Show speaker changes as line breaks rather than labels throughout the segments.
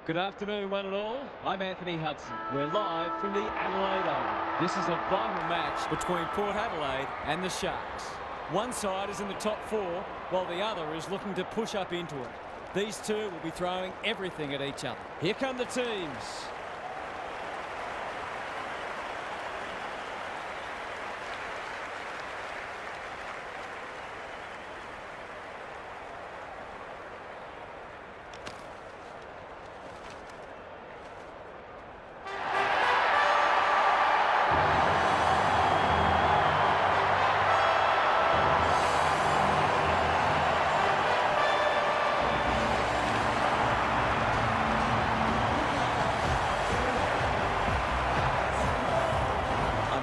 Good afternoon, one and all. I'm Anthony Hudson. We're live from the Adelaide Oval. This is a vital match between Port Adelaide and the Sharks. One side is in the top four, while the other is looking to push up into it. These two will be throwing everything at each other. Here come the teams.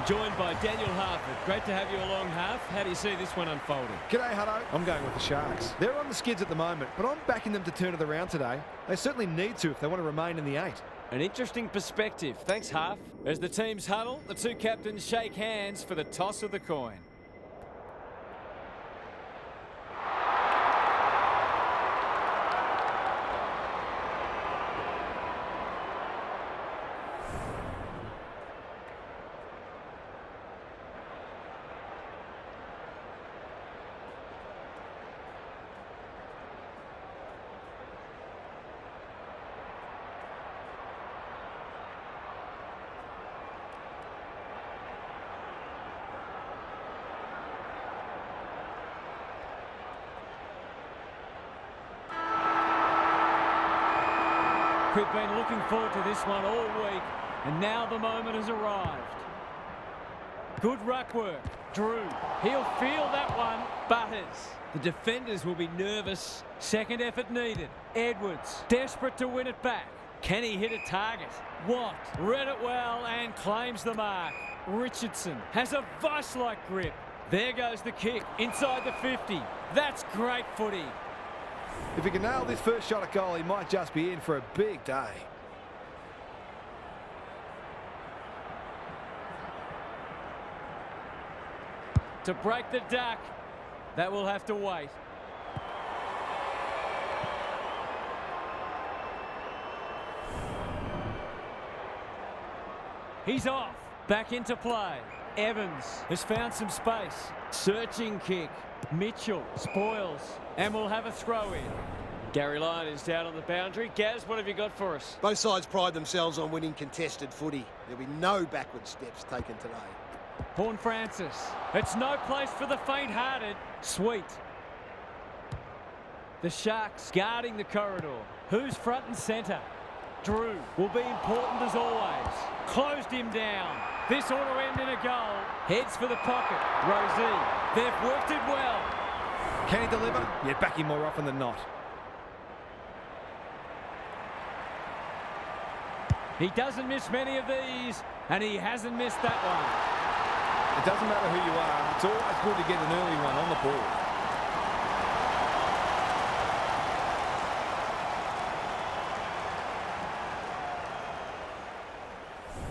Joined by Daniel Harford. Great to have you along, Harf. How do you see this one unfolding?
G'day, Hutto. I'm going with the Sharks. They're on the skids at the moment, but I'm backing them to turn it around today. They certainly need to if they want to remain in the 8.
An interesting perspective. Thanks, Harf. As the teams huddle, the two captains shake hands for the toss of the coin. We've been looking forward to this one all week, and now the moment has arrived. Good ruck work. Drew, he'll feel that one. Butters. The defenders will be nervous. Second effort needed. Edwards, desperate to win it back. Can he hit a target? Watt read it well and claims the mark. Richardson has a vice-like grip. There goes the kick inside the 50. That's great footy.
If he can nail this first shot at goal, he might just be in for a big day.
To break the duck, that will have to wait. He's off. Back into play. Evans has found some space. Searching kick. Mitchell spoils and will have a throw in. Gary Lyon is down on the boundary. Gaz, what have you got for us?
Both sides pride themselves on winning contested footy. There'll be no backward steps taken today.
Horn Francis. It's no place for the faint-hearted. Sweet. The Sharks guarding the corridor. Who's front and centre? Drew will be important as always. Closed him down. This ought to end in a goal. Heads for the pocket. Rosie. They've worked it well.
Can he deliver? Yeah, back him more often than not.
He doesn't miss many of these, and he hasn't missed that one.
It doesn't matter who you are. It's always good to get an early one on the board.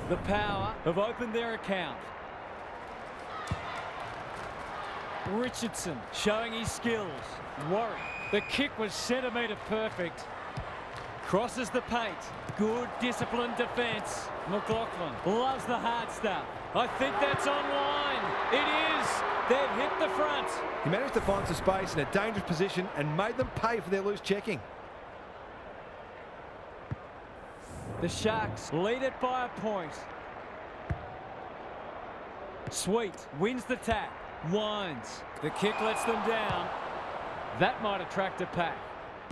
The Power have opened their account. Richardson showing his skills. Warwick. The kick was centimetre perfect. Crosses the paint. Good disciplined defence. McLaughlin loves the hard stuff. I think that's online. It is. They've hit the front.
He managed to find some space in a dangerous position and made them pay for their loose checking.
The Sharks lead it by a point. Sweet wins the tap. Winds. The kick lets them down. That might attract a pack.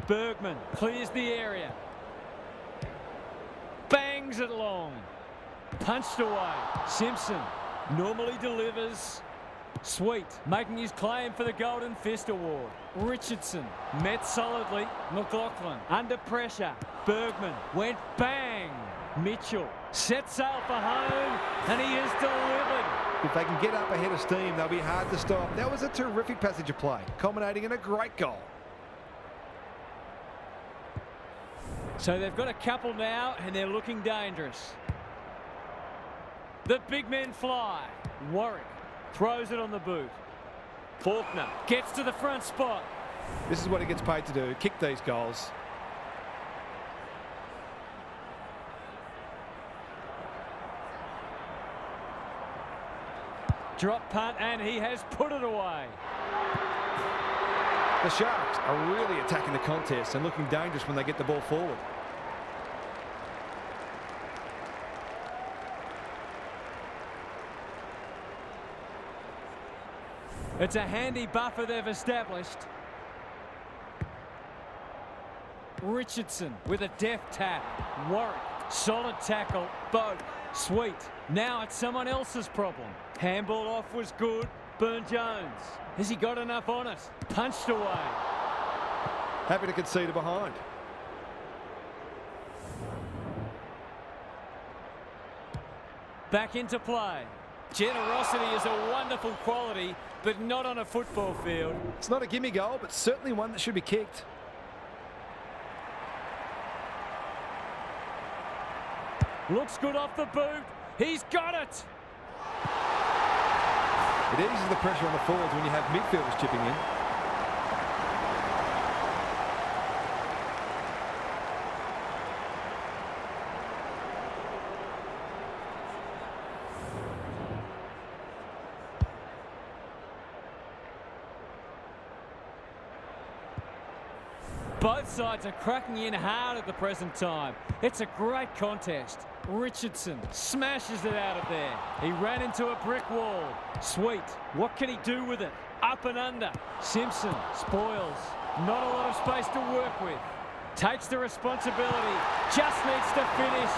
Bergman clears the area. Bangs it long. Punched away. Simpson normally delivers. Sweet making his claim for the Golden Fist Award. Richardson met solidly. McLaughlin under pressure. Bergman went bang. Mitchell set sail for home and he has delivered.
If they can get up ahead of steam, they'll be hard to stop. That was a terrific passage of play, culminating in a great goal.
So they've got a couple now and they're looking dangerous. The big men fly. Warwick throws it on the boot. Faulkner gets to the front spot.
This is what he gets paid to do, kick these goals.
Drop punt, and he has put it away.
The Sharks are really attacking the contest and looking dangerous when they get the ball forward.
It's a handy buffer they've established. Richardson with a deft tap. Warwick, solid tackle. Boat, sweet. Now it's someone else's problem. Handball off was good. Burn-Jones. Has he got enough on it? Punched away.
Happy to concede a behind.
Back into play. Generosity is a wonderful quality, but not on a football field.
It's not a gimme goal, but certainly one that should be kicked.
Looks good off the boot. He's got it.
It eases the pressure on the forwards when you have midfielders chipping in.
Both sides are cracking in hard at the present time. It's a great contest. Richardson smashes it out of there. He ran into a brick wall. Sweet. What can he do with it? Up and under. Simpson spoils. Not a lot of space to work with. Takes the responsibility. Just needs to finish.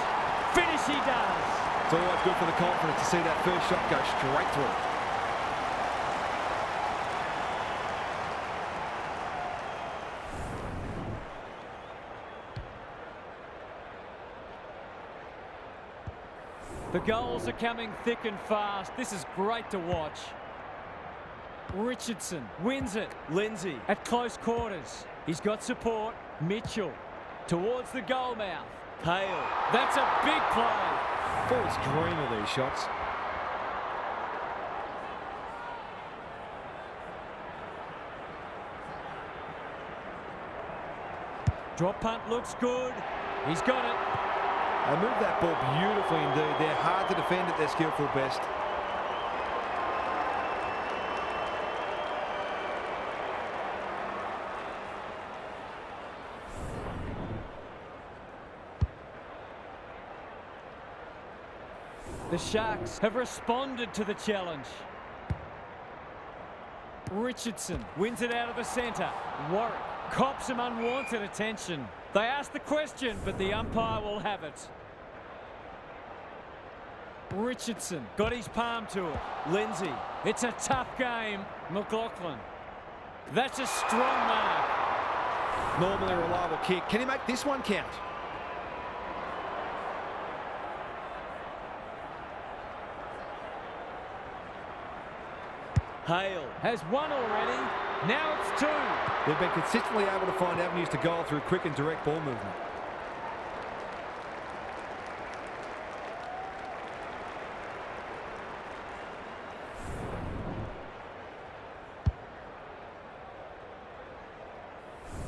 Finish he does.
It's always good for the confidence to see that first shot go straight through.
The goals are coming thick and fast. This is great to watch. Richardson wins it. Lindsay at close quarters. He's got support. Mitchell towards the goal mouth. Hale. That's a big play.
Forwards dream of these shots.
Drop punt looks good. He's got it.
They move that ball beautifully indeed. They're hard to defend at their skillful best.
The Sharks have responded to the challenge. Richardson wins it out of the centre. Warwick cops some unwanted attention. They ask the question, but the umpire will have it. Richardson got his palm to it. Lindsay. It's a tough game. McLaughlin. That's a strong mark.
Normally a reliable kick. Can he make this one count?
Hale has one already. Now it's two.
They've been consistently able to find avenues to goal through quick and direct ball movement.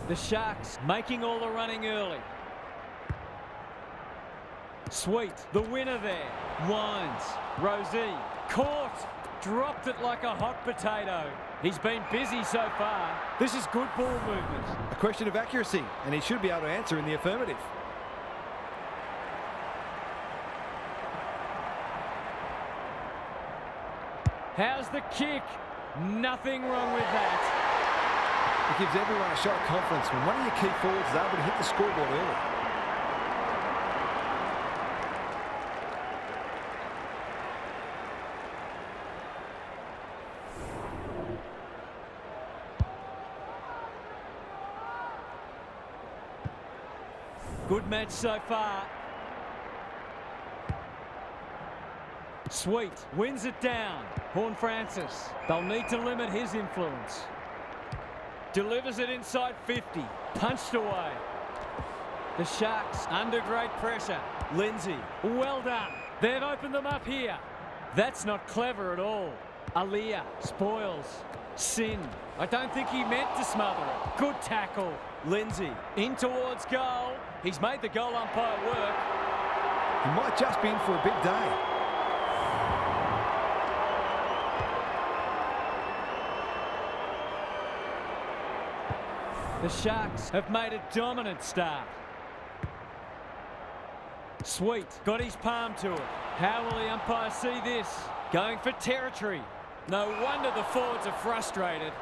The Sharks making all the running early. Sweet, the winner there. Wines, Rosie, caught. Dropped it like a hot potato. He's been busy so far. This is good ball movement.
A question of accuracy, and he should be able to answer in the affirmative.
How's the kick? Nothing wrong with that.
It gives everyone a shot of confidence when one of your key forwards is able to hit the scoreboard early.
Good match so far. Sweet wins it down. Horne-Francis. They'll need to limit his influence. Delivers it inside 50. Punched away. The Sharks under great pressure. Lindsay. Well done. They've opened them up here. That's not clever at all. Aaliyah spoils. Sin. I don't think he meant to smother it. Good tackle. Lindsay in towards goal. He's made the goal umpire work.
He might just be in for a big day.
The Sharks have made a dominant start. Sweet, got his palm to it. How will the umpire see this? Going for territory. No wonder the forwards are frustrated.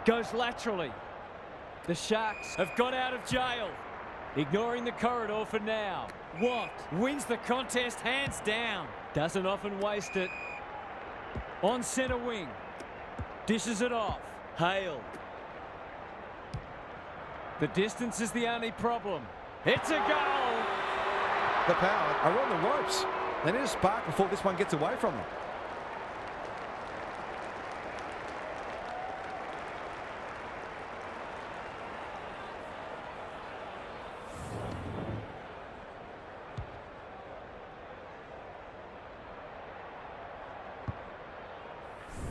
Goes laterally. The Sharks have got out of jail. Ignoring the corridor for now. Watt wins the contest hands down. Doesn't often waste it. On centre wing. Dishes it off. Hale. The distance is the only problem. It's a goal.
The Power are on the ropes. They need a spark before this one gets away from them.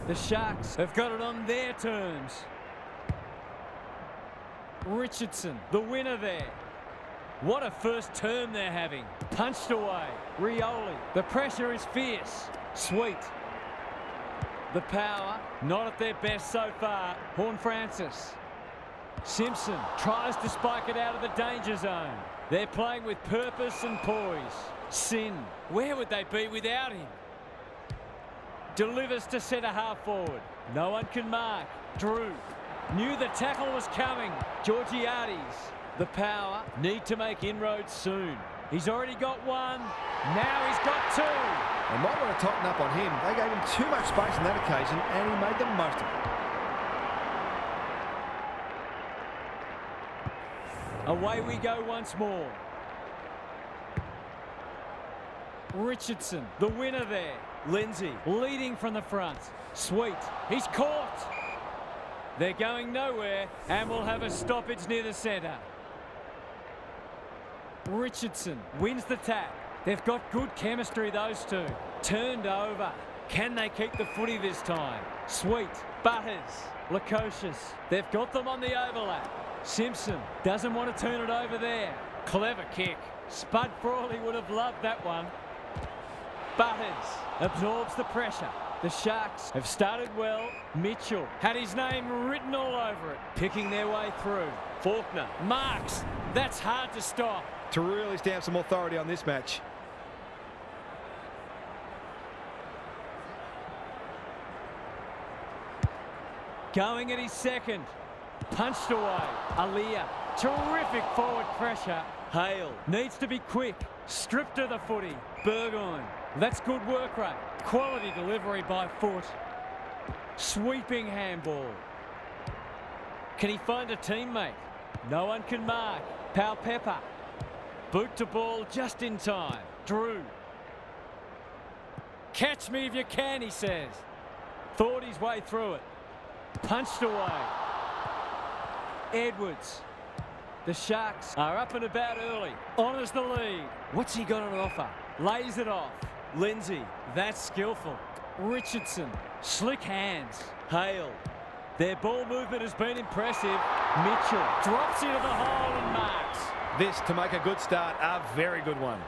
The Sharks have got it on their terms. Richardson, the winner there. What a first term they're having. Punched away. Rioli. The pressure is fierce. Sweet. The Power, not at their best so far. Horne-Francis. Simpson tries to spike it out of the danger zone. They're playing with purpose and poise. Sin. Where would they be without him? Delivers to centre half forward. No one can mark. Drew. Knew the tackle was coming. Georgiades. The Power need to make inroads soon. He's already got one. Now he's got two.
They might want to tighten up on him. They gave him too much space on that occasion and he made the most of it.
Away we go once more. Richardson, the winner there. Lindsay leading from the front. Sweet. He's caught. They're going nowhere and will have a stoppage near the centre. Richardson wins the tap. They've got good chemistry, those two. Turned over. Can they keep the footy this time? Sweet. Butters. Lukosius. They've got them on the overlap. Simpson doesn't want to turn it over there. Clever kick. Spud Frawley would have loved that one. Butters absorbs the pressure. The Sharks have started well. Mitchell had his name written all over it. Picking their way through. Faulkner marks. That's hard to stop.
To really stamp some authority on this match.
Going at his second. Punched away. Aliyah. Terrific forward pressure. Hale needs to be quick. Stripped to the footy. Burgoyne. That's good work rate. Quality delivery by foot. Sweeping handball. Can he find a teammate? No one can mark. Pepper. Boot to ball just in time. Drew. Catch me if you can, he says. Thought his way through it. Punched away. Edwards. The Sharks are up and about early. Honours the lead. What's he got on offer? Lays it off. Lindsay. That's skillful. Richardson. Slick hands. Hale. Their ball movement has been impressive. Mitchell drops into the hole and marks.
This, to make a good start, a very good one.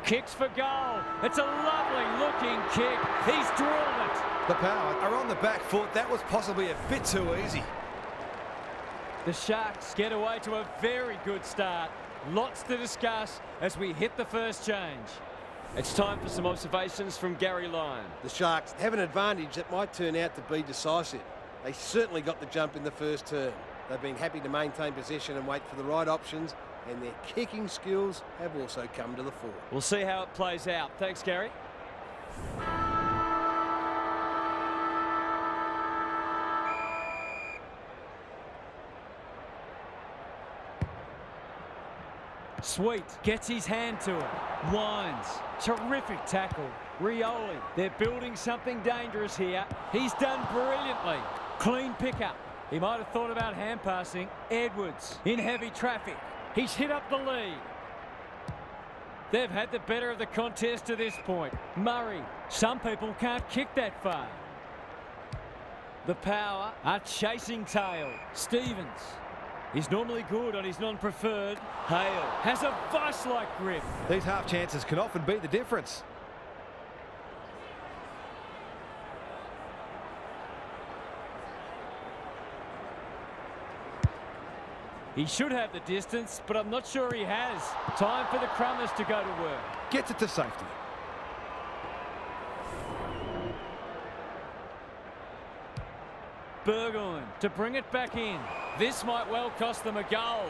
Kicks for goal. It's a lovely looking kick. He's drilled it.
The Power are on the back foot. That was possibly a bit too easy.
The Sharks get away to a very good start. Lots to discuss as we hit the first change. It's time for some observations from Gary Lyon.
The Sharks have an advantage that might turn out to be decisive. They certainly got the jump in the first term. They've been happy to maintain possession and wait for the right options, and their kicking skills have also come to the fore.
We'll see how it plays out. Thanks, Gary. Sweet gets his hand to it. Winds. Terrific tackle. Rioli. They're building something dangerous here. He's done brilliantly. Clean pickup. He might have thought about hand passing. Edwards in heavy traffic. He's hit up the lead. They've had the better of the contest to this point. Murray. Some people can't kick that far. The Power are chasing tail. Stevens. He's normally good on his non-preferred. Hale has a vice-like grip.
These half chances can often be the difference.
He should have the distance, but I'm not sure he has. Time for the Crummers to go to work.
Gets it to safety.
Burgoyne to bring it back in. This might well cost them a goal.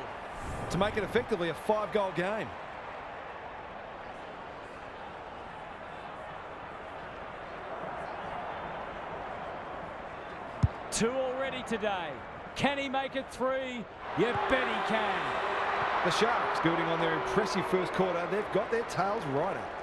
To make it effectively a 5-goal game.
Two already today. Can he make it 3? You bet he can.
The Sharks, building on their impressive first quarter, they've got their tails right up.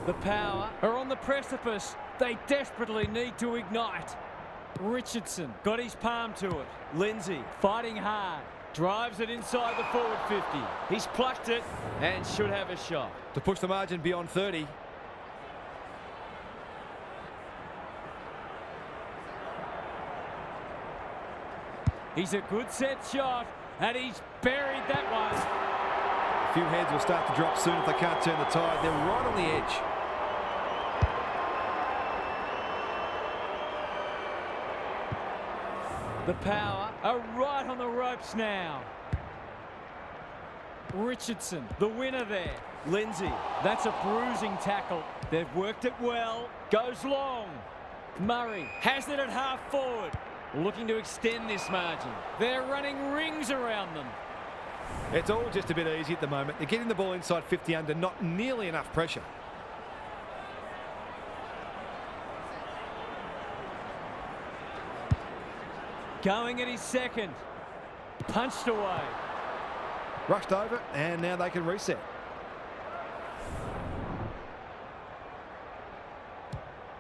The Power are on the precipice. They desperately need to ignite. Richardson got his palm to it. Lindsay fighting hard. Drives it inside the forward 50. He's plucked it and should have a shot.
To push the margin beyond 30.
He's a good set shot and he's buried that one.
A few heads will start to drop soon if they can't turn the tide. They're right on the edge.
The Power are right on the ropes now. Richardson, the winner there. Lindsay, that's a bruising tackle. They've worked it well. Goes long. Murray has it at half forward. Looking to extend this margin. They're running rings around them.
It's all just a bit easy at the moment. They're getting the ball inside 50 under, not nearly enough pressure.
Going at his second. Punched away.
Rushed over, and now they can reset.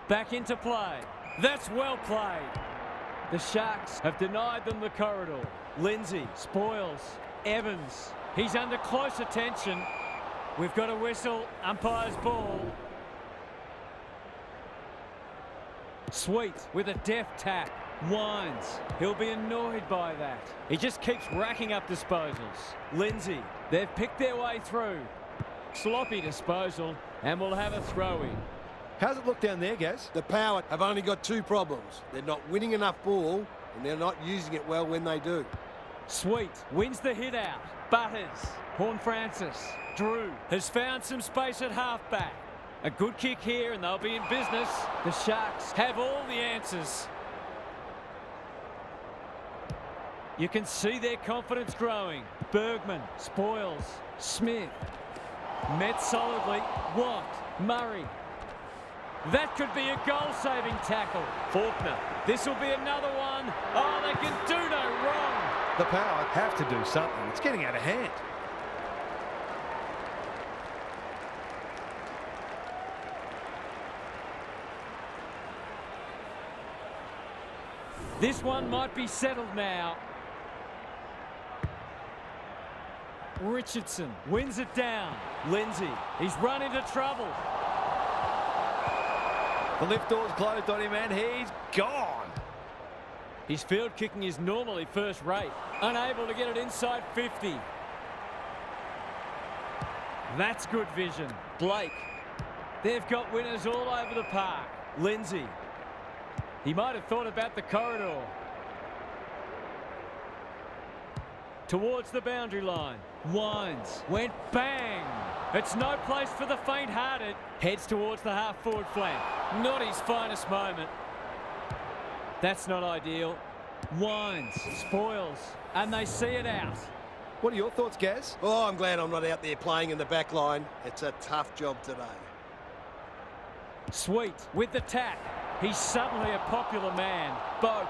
Back into play. That's well played. The Sharks have denied them the corridor. Lindsay spoils. Evans. He's under close attention. We've got a whistle. Umpire's ball. Sweet with a deft tap. Wines. He'll be annoyed by that. He just keeps racking up disposals. Lindsay. They've picked their way through. Sloppy disposal, and we'll have a throw-in.
How's it look down there, Gaz?
The Power have only got 2 problems. They're not winning enough ball, and they're not using it well when they do.
Sweet wins the hit out. Butters. Horn Francis. Drew has found some space at halfback. A good kick here, and they'll be in business. The Sharks have all the answers. You can see their confidence growing. Bergman spoils. Smith. Met solidly. Watt. Murray. That could be a goal-saving tackle. Faulkner. This will be another one. Oh, they can do no wrong.
The Power have to do something. It's getting out of hand.
This one might be settled now. Richardson wins it down. Lindsay, he's run into trouble.
The lift door's closed on him and he's gone.
His field kicking is normally first rate. Unable to get it inside 50. That's good vision. Blake. They've got winners all over the park. Lindsay. He might have thought about the corridor. Towards the boundary line. Wines. Went bang. It's no place for the faint-hearted. Heads towards the half-forward flank. Not his finest moment. That's not ideal. Wines. Spoils. And they see it out.
What are your thoughts, Gaz?
Oh, I'm glad I'm not out there playing in the back line. It's a tough job today.
Sweet with the tap. He's suddenly a popular man. Boak.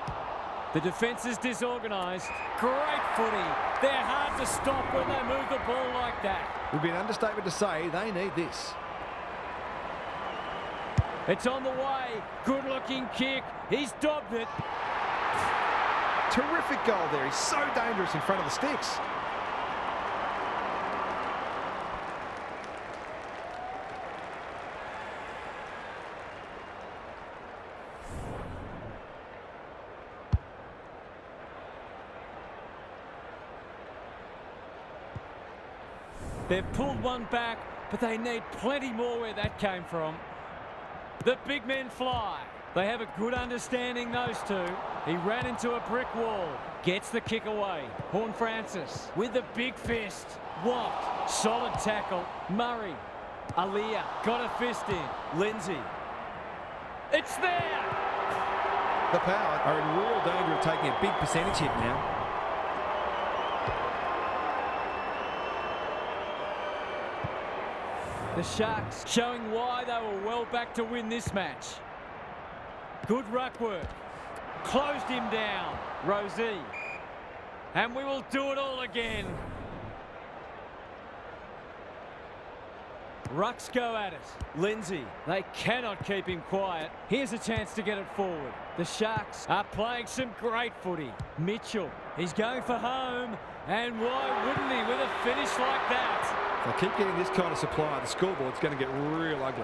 The defence is disorganised. Great footy. They're hard to stop when they move the ball like that.
It would be an understatement to say they need this.
It's on the way. Good-looking kick. He's dobbed it.
Terrific goal there. He's so dangerous in front of the sticks.
They've pulled one back, but they need plenty more where that came from. The big men fly. They have a good understanding, those two. He ran into a brick wall. Gets the kick away. Horn Francis with the big fist. Whopped. Solid tackle. Murray. Aaliyah got a fist in. Lindsay. It's there!
The Power are in real danger of taking a big percentage hit now.
The Sharks showing why they were well back to win this match. Good ruck work. Closed him down. Rosie. And we will do it all again. Rucks go at it. Lindsay. They cannot keep him quiet. Here's a chance to get it forward. The Sharks are playing some great footy. Mitchell. He's going for home. And why wouldn't he with a finish like that?
If they keep getting this kind of supply, the scoreboard's going to get real ugly.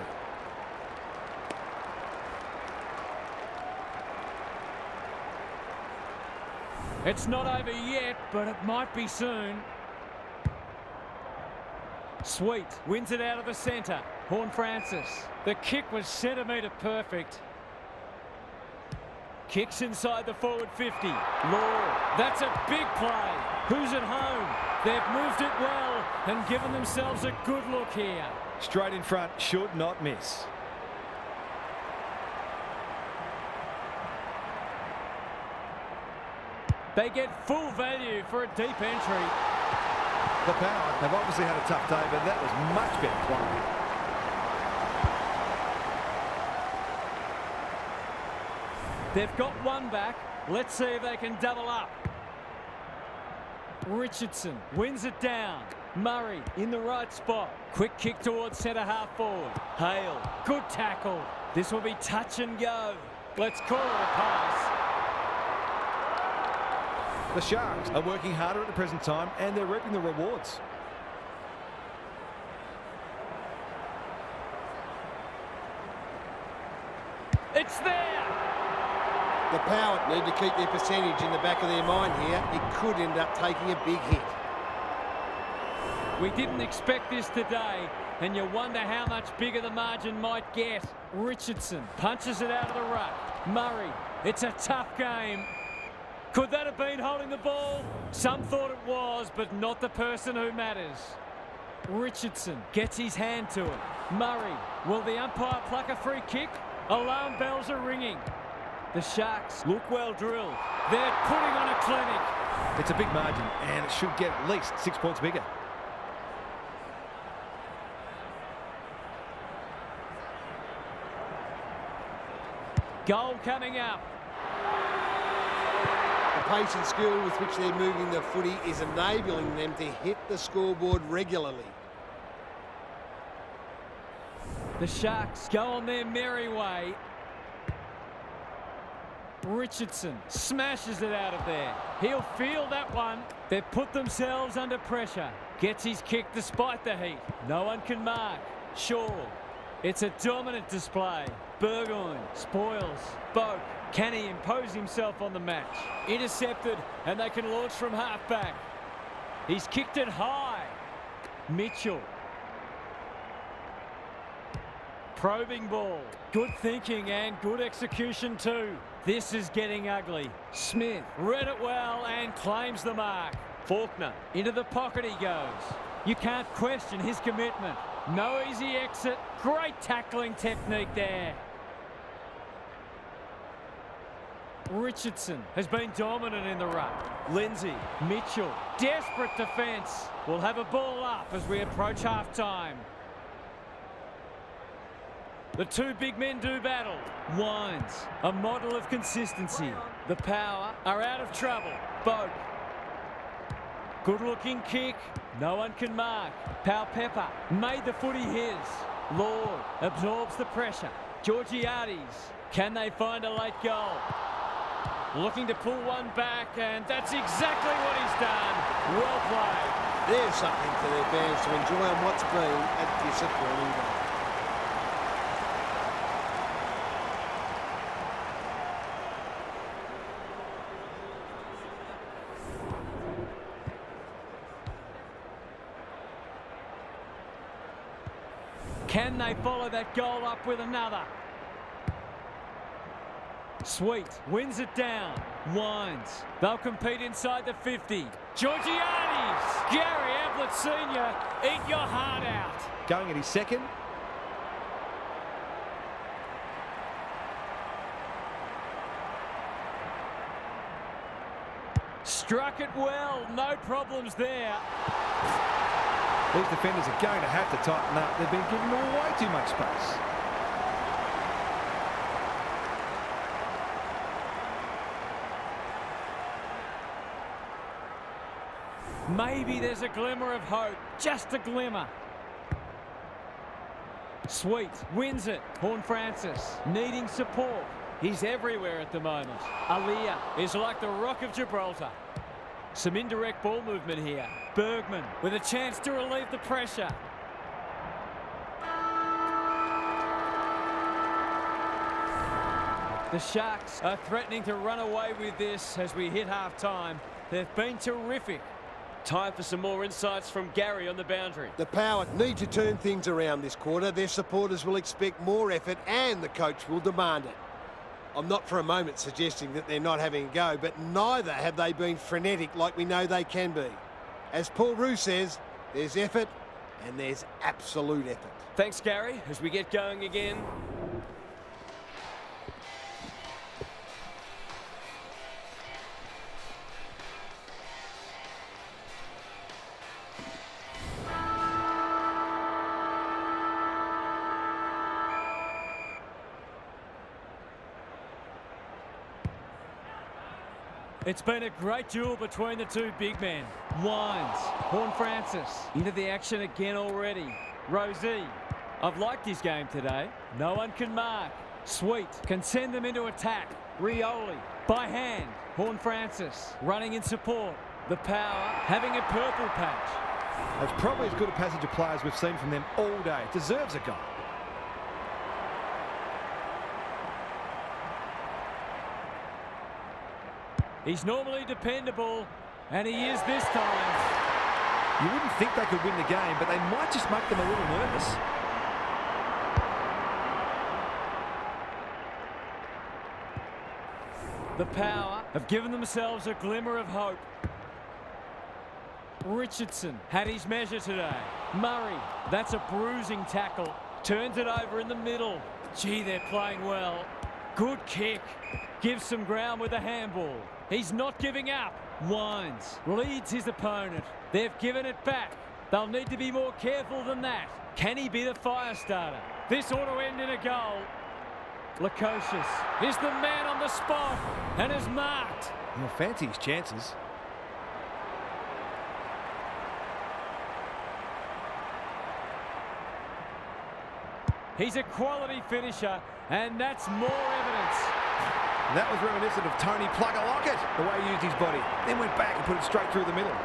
It's not over yet, but it might be soon. Sweet wins it out of the centre. Horn Francis. The kick was centimetre perfect. Kicks inside the forward 50. Lord, that's a big play. Who's at home? They've moved it well and given themselves a good look here.
Straight in front, should not miss.
They get full value for a deep entry.
The Power have obviously had a tough day, but that was much better play.
They've got one back. Let's see if they can double up. Richardson wins it down. Murray in the right spot. Quick kick towards centre half forward. Hale, good tackle. This will be touch and go. Let's call it a pass.
The Sharks are working harder at the present time and they're reaping the rewards.
It's there!
The Power need to keep their percentage in the back of their mind here. It could end up taking a big hit.
We didn't expect this today, and you wonder how much bigger the margin might get. Richardson punches it out of the ruck. Murray, it's a tough game. Could that have been holding the ball? Some thought it was, but not the person who matters. Richardson gets his hand to it. Murray, will the umpire pluck a free kick? Alarm bells are ringing. The Sharks look well drilled. They're putting on a clinic.
It's a big margin and it should get at least 6 points bigger.
Goal coming up.
The pace and skill with which they're moving the footy is enabling them to hit the scoreboard regularly.
The Sharks go on their merry way. Richardson smashes it out of there. He'll feel that one. They've put themselves under pressure. Gets his kick despite the heat. No one can mark. Shaw. It's a dominant display. Burgoyne spoils. Boak. Can he impose himself on the match? Intercepted, and they can launch from half-back. He's kicked it high. Mitchell. Probing ball. Good thinking and good execution too. This is getting ugly. Smith read it well and claims the mark. Faulkner into the pocket he goes. You can't question his commitment. No easy exit. Great tackling technique there. Richardson has been dominant in the ruck. Lindsay, Mitchell, desperate defence. We'll have a ball up as we approach half-time. The two big men do battle. Wines, a model of consistency. The Power are out of trouble. Boak. Good-looking kick. No one can mark. Pau Pepper made the footy his. Lord absorbs the pressure. Georgiades. Can they find a late goal? Looking to pull one back, and that's exactly what he's done. Well played.
There's something for their fans to enjoy on what's been a disappointing day.
Can they follow that goal up with another? Sweet wins it down. Winds. They'll compete inside the 50. Georgiades. Gary Ablett Sr. Eat your heart out.
Going at his second.
Struck it well. No problems there.
These defenders are going to have to tighten up. They've been giving them way too much space.
Maybe there's a glimmer of hope. Just a glimmer. Sweet wins it. Horn Francis needing support. He's everywhere at the moment. Aliyah is like the Rock of Gibraltar. Some indirect ball movement here. Bergman with a chance to relieve the pressure. The Sharks are threatening to run away with this as we hit half-time. They've been terrific. Time for some more insights from Gary on the boundary.
The Power need to turn things around this quarter. Their supporters will expect more effort and the coach will demand it. I'm not for a moment suggesting that they're not having a go, but neither have they been frenetic like we know they can be. As Paul Roux says, there's effort and there's absolute effort.
Thanks, Gary, as we get going again. It's been a great duel between the two big men. Wines, Horn Francis, into the action again already. Rosie, I've liked his game today. No one can mark. Sweet, can send them into attack. Rioli, by hand. Horn Francis, running in support. The Power, having a purple patch.
That's probably as good a passage of players we've seen from them all day. Deserves a goal.
He's normally dependable, and he is this time.
You wouldn't think they could win the game, but they might just make them a little nervous.
The Power have given themselves a glimmer of hope. Richardson had his measure today. Murray, that's a bruising tackle. Turns it over in the middle. Gee, they're playing well. Good kick. Gives some ground with a handball. He's not giving up. Wines leads his opponent. They've given it back. They'll need to be more careful than that. Can he be the fire starter? This ought to end in a goal. Lukosius is the man on the spot and is marked.
He'll fancy his chances.
He's a quality finisher, and that's more evidence.
That was reminiscent of Tony Plugger-Lockett, the way he used his body. Then went back and put it straight through the middle.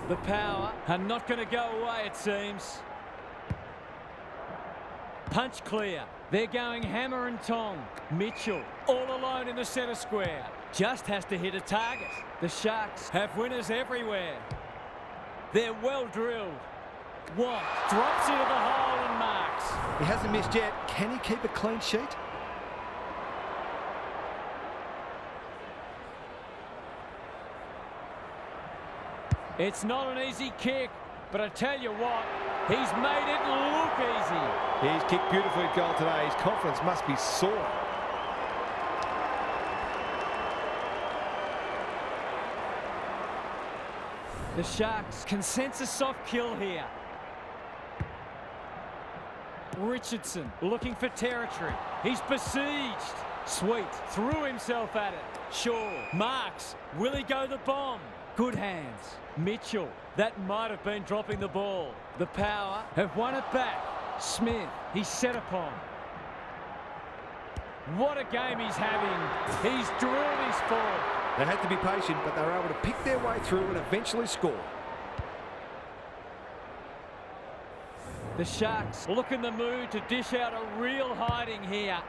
The Power are not going to go away, it seems. Punch clear. They're going hammer and tong. Mitchell all alone in the centre square. Just has to hit a target. The Sharks have winners everywhere. They're well drilled. Watt drops into the hole and marks.
He hasn't missed yet. Can he keep a clean sheet?
It's not an easy kick, but I tell you what, he's made it look easy.
He's kicked beautifully at goal today. His confidence must be soaring.
The Sharks can sense a soft kill here. Richardson looking for territory. He's besieged. Sweet threw himself at it. Shaw marks. Will he go the bomb? Good hands. Mitchell. That might have been dropping the ball. The Power have won it back. Smith. He's set upon. What a game he's having. He's drilled his forward.
They had to be patient, but they were able to pick their way through and eventually score.
The Sharks look in the mood to dish out a real hiding here.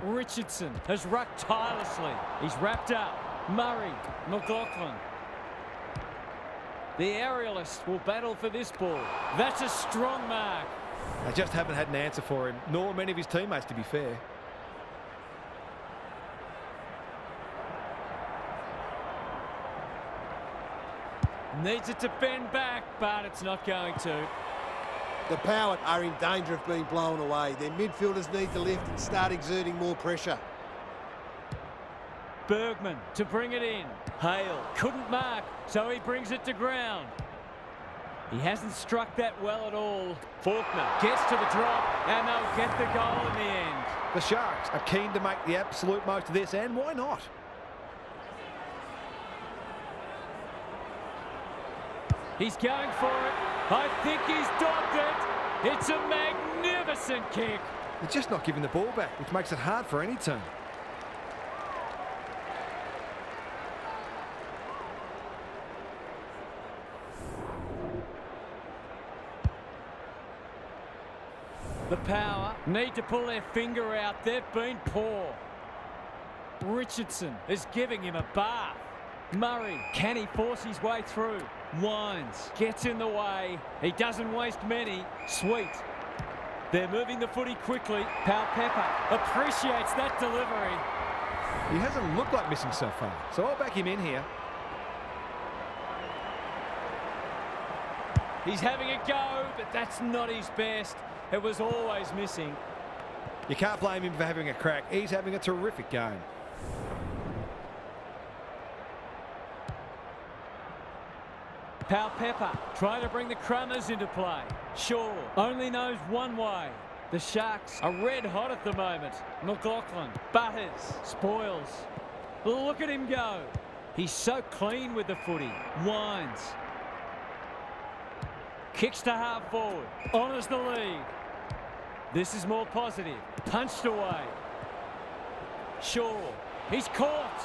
Richardson has rucked tirelessly. He's wrapped up. Murray, McLaughlin. The aerialist will battle for this ball. That's a strong mark.
They just haven't had an answer for him, nor many of his teammates, to be fair.
Needs it to bend back, but it's not going to.
The Power are in danger of being blown away. Their midfielders need to lift and start exerting more pressure.
Bergman to bring it in. Hale couldn't mark, so he brings it to ground. He hasn't struck that well at all. Faulkner gets to the drop, and they'll get the goal in the end.
The Sharks are keen to make the absolute most of this, and why not?
He's going for it. I think he's dogged it. It's a magnificent kick.
They're just not giving the ball back, which makes it hard for any team.
The Power need to pull their finger out. They've been poor. Richardson is giving him a bath. Murray, can he force his way through? Wines gets in the way. He doesn't waste many. Sweet. They're moving the footy quickly. Pepper appreciates that delivery.
He hasn't looked like missing so far, so I'll back him in here.
He's having a go, but that's not his best. It was always missing.
You can't blame him for having a crack. He's having a terrific game.
Pepper trying to bring the Crummers into play. Shaw only knows one way. The Sharks are red hot at the moment. McLaughlin, Butters, spoils. Look at him go. He's so clean with the footy. Wines. Kicks to half forward. Honours the lead. This is more positive. Punched away. Shaw. He's caught.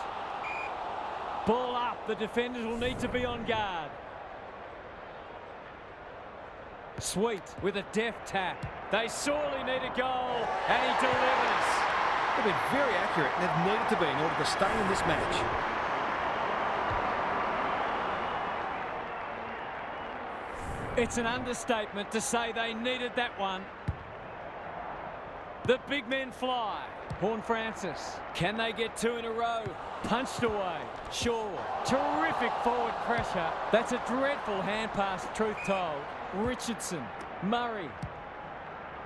Ball up. The defenders will need to be on guard. Sweet with a deft tap. They sorely need a goal, and he delivers.
They've been very accurate, and they've needed to be in order to stay in this match.
It's an understatement to say they needed that one. The big men fly. Horne-Francis. Can they get two in a row? Punched away. Shaw. Terrific forward pressure. That's a dreadful hand pass, truth told. Richardson. Murray.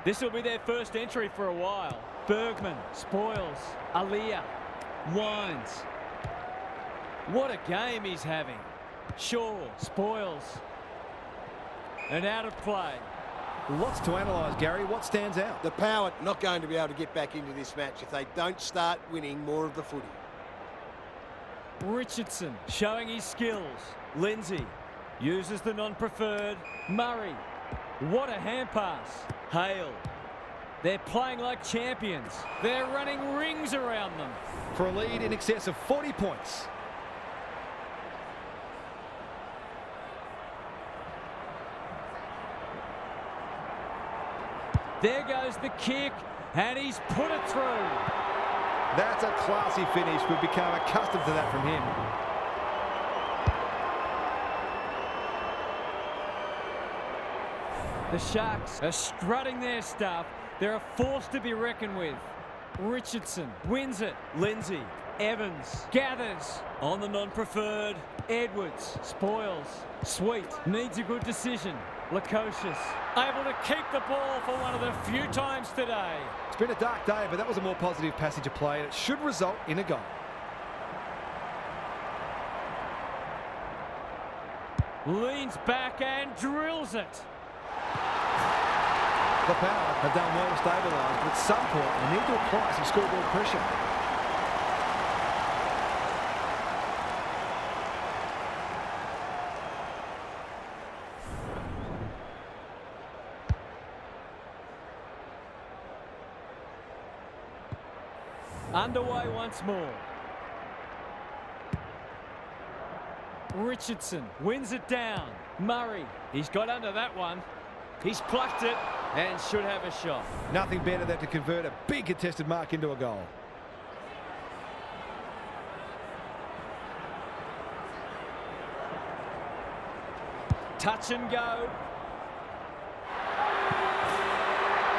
This will be their first entry for a while. Bergman. Spoils. Aaliyah. Wines. What a game he's having. Shaw. Spoils. And out of play.
Lots to analyse, Gary. What stands out?
The Power not going to be able to get back into this match if they don't start winning more of the footy.
Richardson showing his skills. Lindsay uses the non-preferred. Murray. What a hand pass. Hale. They're playing like champions. They're running rings around them.
For a lead in excess of 40 points.
There goes the kick, and he's put it through.
That's a classy finish. We've become accustomed to that from him.
The Sharks are strutting their stuff. They're a force to be reckoned with. Richardson wins it. Lindsay. Evans gathers on the non-preferred. Edwards spoils. Sweet needs a good decision. Lukosius able to keep the ball for one of the few times today.
It's been a dark day, but that was a more positive passage of play, and it should result in a goal.
Leans back and drills it.
The Power have done well to stabilise, but at some point they need to apply some scoreboard pressure.
Underway once more. Richardson wins it down. Murray, he's got under that one. He's plucked it. and should have a shot.
Nothing better than to convert a big contested mark into a goal.
Touch and go.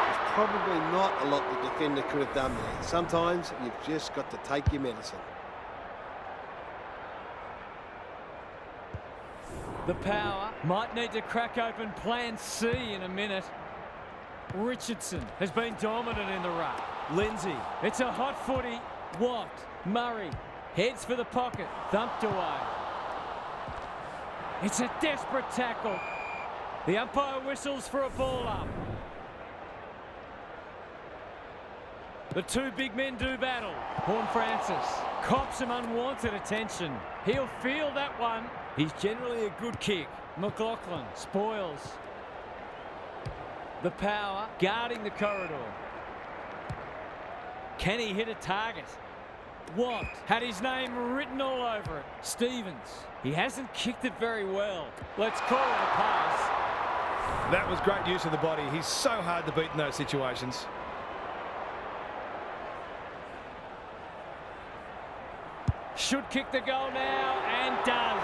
There's probably not a lot the defender could have done there. Sometimes you've just got to take your medicine.
The power might need to crack open plan C in a minute. Richardson has been dominant in the ruck. Lindsay, it's a hot footy. Watt, Murray, heads for the pocket, thumped away. It's a desperate tackle. The umpire whistles for a ball up. The two big men do battle. Horne-Francis cops some unwanted attention. He'll feel that one. He's generally a good kick. McLaughlin spoils. The power guarding the corridor. Can he hit a target? Watt had his name written all over it. Stevens, he hasn't kicked it very well. Let's call it a pass.
That was great use of the body. He's so hard to beat in those situations.
Should kick the goal now, and does.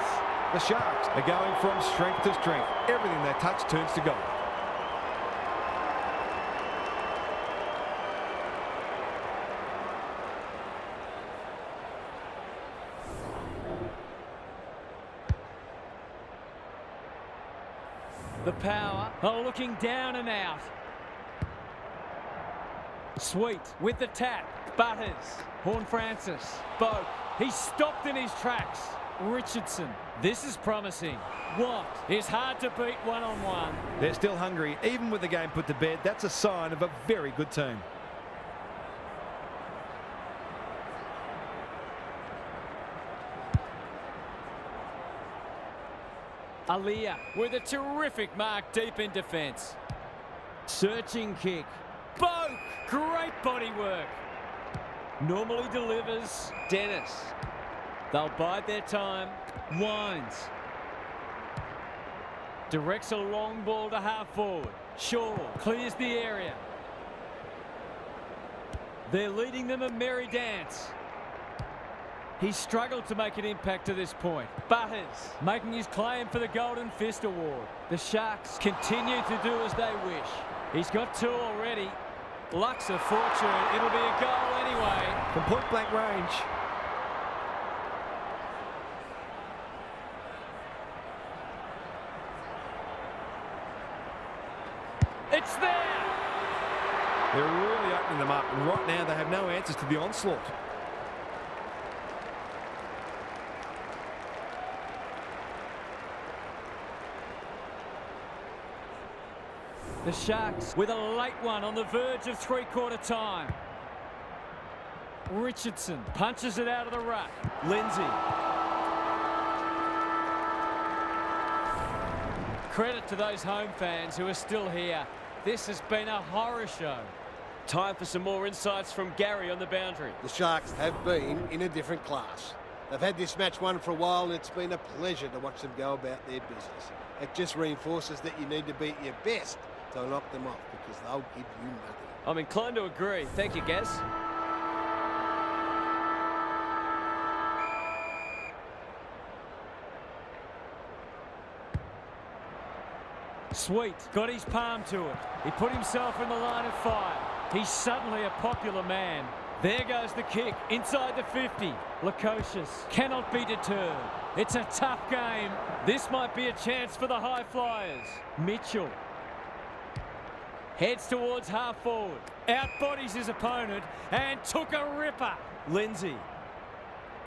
The Sharks are going from strength to strength. Everything they touch turns to gold.
The power are looking down and out. Sweet with the tap. Butters. Horne-Francis. Boak. He's stopped in his tracks. Richardson. This is promising. Watt is hard to beat one-on-one.
They're still hungry. Even with the game put to bed, that's a sign of a very good team.
Aliyah with a terrific mark deep in defence. Searching kick. Boak! Great body work. Normally delivers. Dennis. They'll bide their time. Wines. Directs a long ball to half forward. Shaw clears the area. They're leading them a merry dance. He's struggled to make an impact to this point. Butters making his claim for the Golden Fist Award. The Sharks continue to do as they wish. He's got two already. Luck's a fortune. It'll be a goal anyway.
From point blank range.
It's there!
They're really opening them up. And right now they have no answers to the onslaught.
The Sharks with a late one on the verge of three-quarter time. Richardson punches it out of the ruck. Lindsay. Credit to those home fans who are still here. This has been a horror show. Time for some more insights from Gary on the boundary.
The Sharks have been in a different class. They've had this match won for a while, and it's been a pleasure to watch them go about their business. It just reinforces that you need to be at your best to knock them off, because they'll give you nothing.
I'm inclined to agree. Thank you, Gaz. Sweet, got his palm to it. He put himself in the line of fire. He's suddenly a popular man. There goes the kick, inside the 50. Lukosius cannot be deterred. It's a tough game. This might be a chance for the high flyers. Mitchell heads towards half forward. Outbodies his opponent and took a ripper. Lindsay.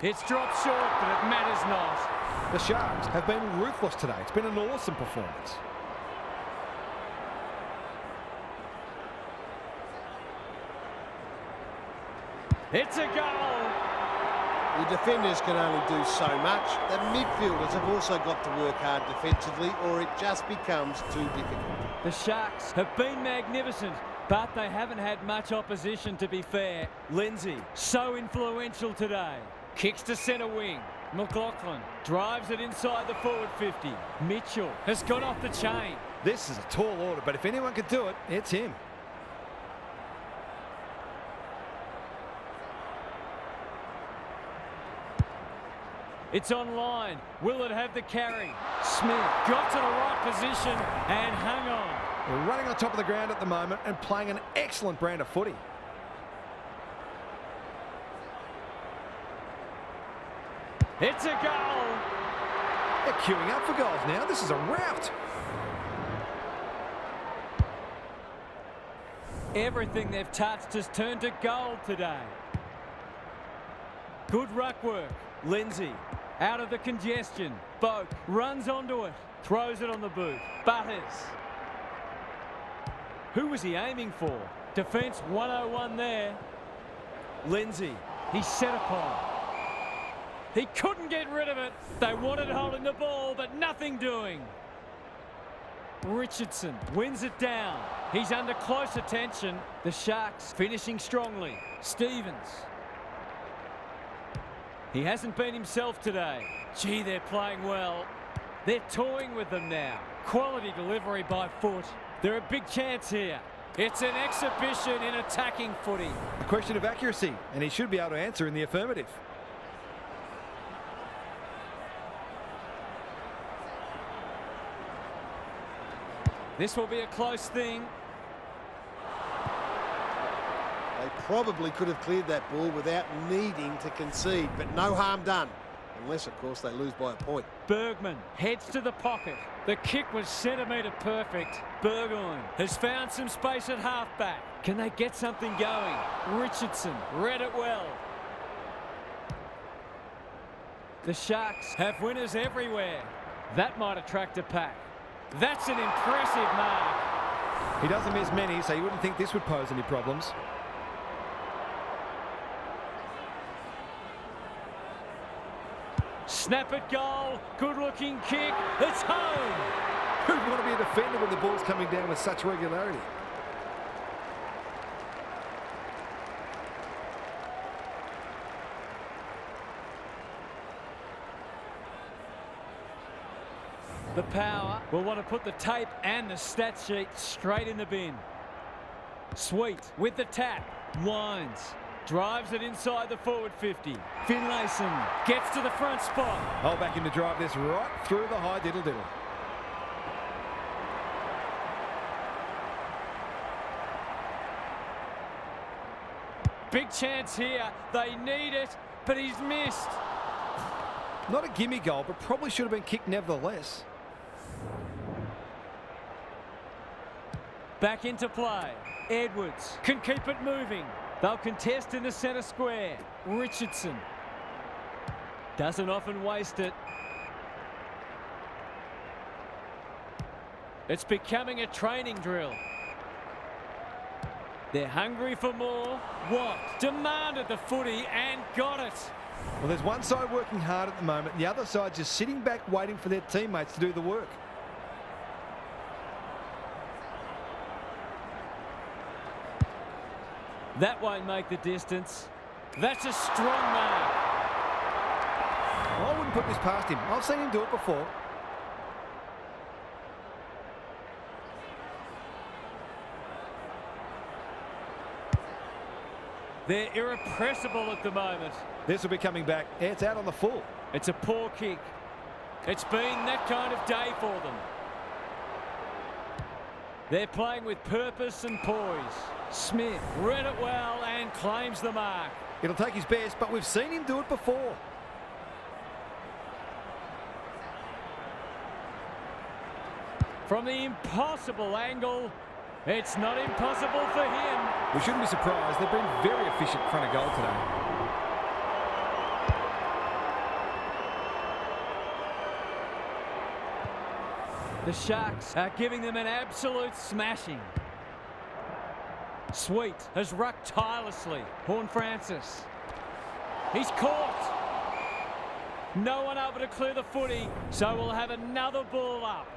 It's dropped short, but it matters not.
The Sharks have been ruthless today. It's been an awesome performance.
It's a goal.
The defenders can only do so much. The midfielders have also got to work hard defensively, or it just becomes too difficult.
The Sharks have been magnificent, but they haven't had much opposition, to be fair. Lindsay, so influential today. Kicks to centre wing. McLaughlin drives it inside the forward 50. Mitchell has got off the chain.
This is a tall order, but if anyone could do it, it's him.
It's online. Will it have the carry? Smith got to the right position and hung on.
We're running on top of the ground at the moment and playing an excellent brand of footy.
It's a goal.
They're queuing up for goals now. This is a rout.
Everything they've touched has turned to gold today. Good ruck work. Lindsay out of the congestion. Boak runs onto it. Throws it on the boot. Butters. Who was he aiming for? Defence 101 there. Lindsay. He's set upon. He couldn't get rid of it. They wanted holding the ball, but nothing doing. Richardson wins it down. He's under close attention. The Sharks finishing strongly. Stevens. He hasn't been himself today. Gee, they're playing well. They're toying with them now. Quality delivery by foot. They're a big chance here. It's an exhibition in attacking footy.
A question of accuracy, and he should be able to answer in the affirmative.
This will be a close thing.
They probably could have cleared that ball without needing to concede, but no harm done. Unless, of course, they lose by a point.
Bergman heads to the pocket. The kick was centimetre perfect. Burgoyne has found some space at halfback. Can they get something going? Richardson read it well. The Sharks have winners everywhere. That might attract a pack. That's an impressive mark.
He doesn't miss many, so you wouldn't think this would pose any problems.
Snap it goal. Good looking kick. It's home.
Who'd want to be a defender when the ball's coming down with such regularity?
The Power will want to put the tape and the stat sheet straight in the bin. Sweet with the tap. Winds. Drives it inside the forward 50. Finlayson gets to the front spot.
I'll back him to drive this right through the high diddle-diddle.
Big chance here. They need it, but he's missed.
Not a gimme goal, but probably should have been kicked nevertheless.
Back into play. Edwards can keep it moving. They'll contest in the centre square. Richardson doesn't often waste it. It's becoming a training drill. They're hungry for more. Watt demanded the footy and got it.
Well, there's one side working hard at the moment, the other side just sitting back waiting for their teammates to do the work.
That won't make the distance. That's a strong mark.
I wouldn't put this past him. I've seen him do it before.
They're irrepressible at the moment.
This will be coming back. It's out on the full.
It's a poor kick. It's been that kind of day for them. They're playing with purpose and poise. Smith read it well and claims the mark.
It'll take his best, but we've seen him do it before.
From the impossible angle, it's not impossible for him.
We shouldn't be surprised. They've been very efficient in front of goal today.
The Sharks are giving them an absolute smashing. Sweet has rucked tirelessly. Horne-Francis. He's caught. No one able to clear the footy, so we'll have another ball up.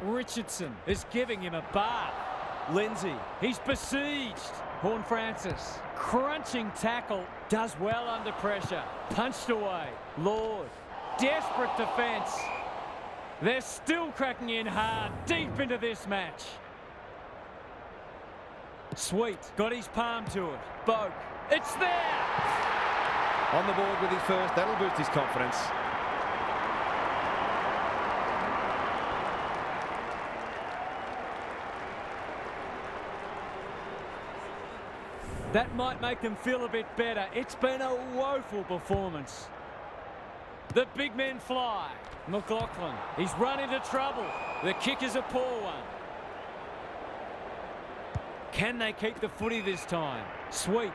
Richardson is giving him a bath. Lindsay, he's besieged. Horne-Francis, crunching tackle, does well under pressure. Punched away. Lord, desperate defence. They're still cracking in hard, deep into this match. Sweet, got his palm to it. Boak, it's there!
On the board with his first, that'll boost his confidence.
That might make them feel a bit better. It's been a woeful performance. The big men fly. McLaughlin, he's run into trouble. The kick is a poor one. Can they keep the footy this time? Sweet.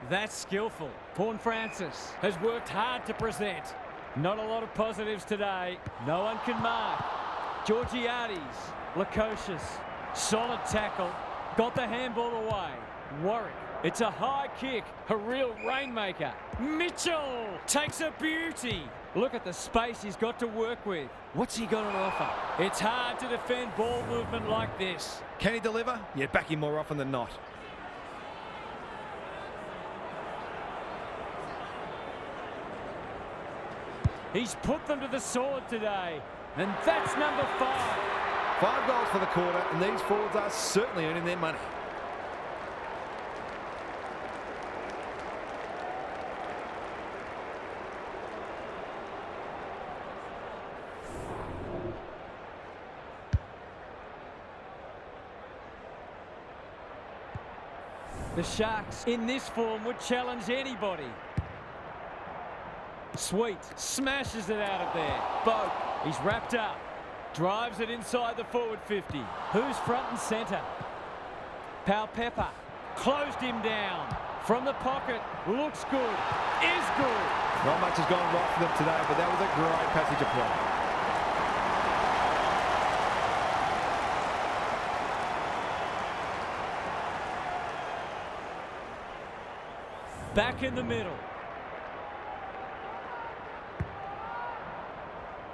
That's skillful. Paul Francis has worked hard to present. Not a lot of positives today. No one can mark. Georgiades, Lukosius, solid tackle. Got the handball away. Warwick, it's a high kick, a real rainmaker. Mitchell takes a beauty. Look at the space he's got to work with. What's he got on offer? It's hard to defend ball movement like this.
Can he deliver? Yeah, back him more often than not.
He's put them to the sword today, and that's number 5.
5 goals for the quarter, and these forwards are certainly earning their money.
The Sharks, in this form, would challenge anybody. Sweet, smashes it out of there. Boak, he's wrapped up. Drives it inside the forward 50. Who's front and centre? Pepper closed him down. From the pocket, looks good, is good.
Not much has gone right for them today, but that was a great passage of play.
Back in the middle.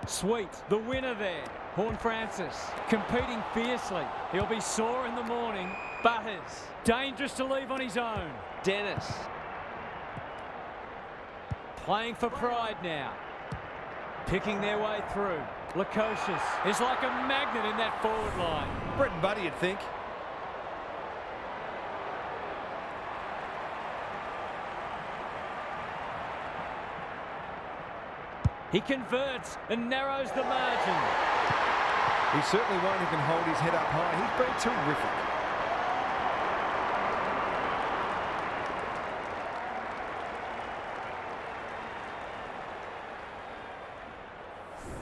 Sweet, the winner there. Horn Francis competing fiercely. He'll be sore in the morning. Butters, dangerous to leave on his own. Dennis, playing for pride now. Picking their way through. Lukosius is like a magnet in that forward line.
Bread and butter, you'd think.
He converts and narrows the margin.
He's certainly one who can hold his head up high. He's been terrific.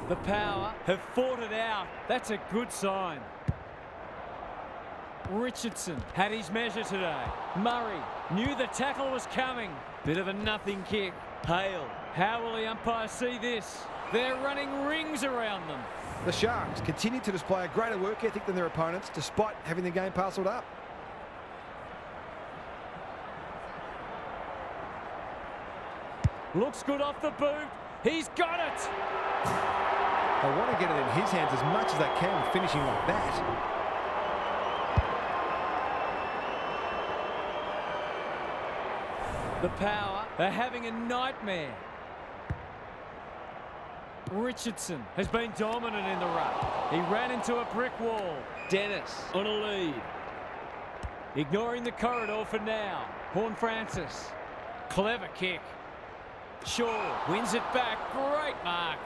The Power have fought it out. That's a good sign. Richardson had his measure today. Murray knew the tackle was coming. Bit of a nothing kick. Hale, how will the umpire see this? They're running rings around them.
The Sharks continue to display a greater work ethic than their opponents, despite having the game parcelled up.
Looks good off the boot. He's got it.
They want to get it in his hands as much as they can with finishing like that.
The Power are having a nightmare. Richardson has been dominant in the ruck. He ran into a brick wall. Dennis on a lead. Ignoring the corridor for now. Horn Francis. Clever kick. Shaw wins it back. Great mark.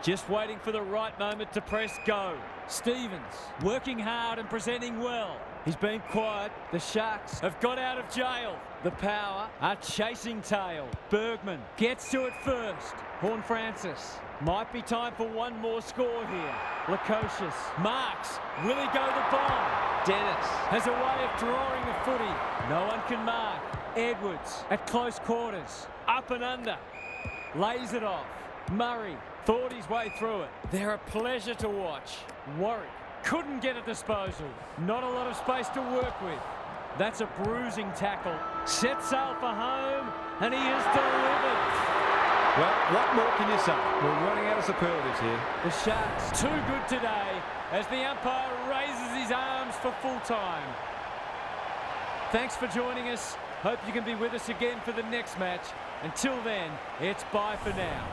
Just waiting for the right moment to press go. Stevens working hard and presenting well. He's been quiet. The Sharks have got out of jail. The Power are chasing tail. Bergman gets to it first. Horn Francis. Might be time for one more score here. Lukosius marks. Will he go the bomb? Dennis has a way of drawing the footy. No one can mark. Edwards at close quarters. Up and under. Lays it off. Murray thought his way through it. They're a pleasure to watch. Warwick couldn't get a disposal. Not a lot of space to work with. That's a bruising tackle. Set sail for home, and he has delivered.
Well, what more can you say? We're running out of superlatives here.
The Sharks too good today as the umpire raises his arms for full time. Thanks for joining us. Hope you can be with us again for the next match. Until then, it's bye for now.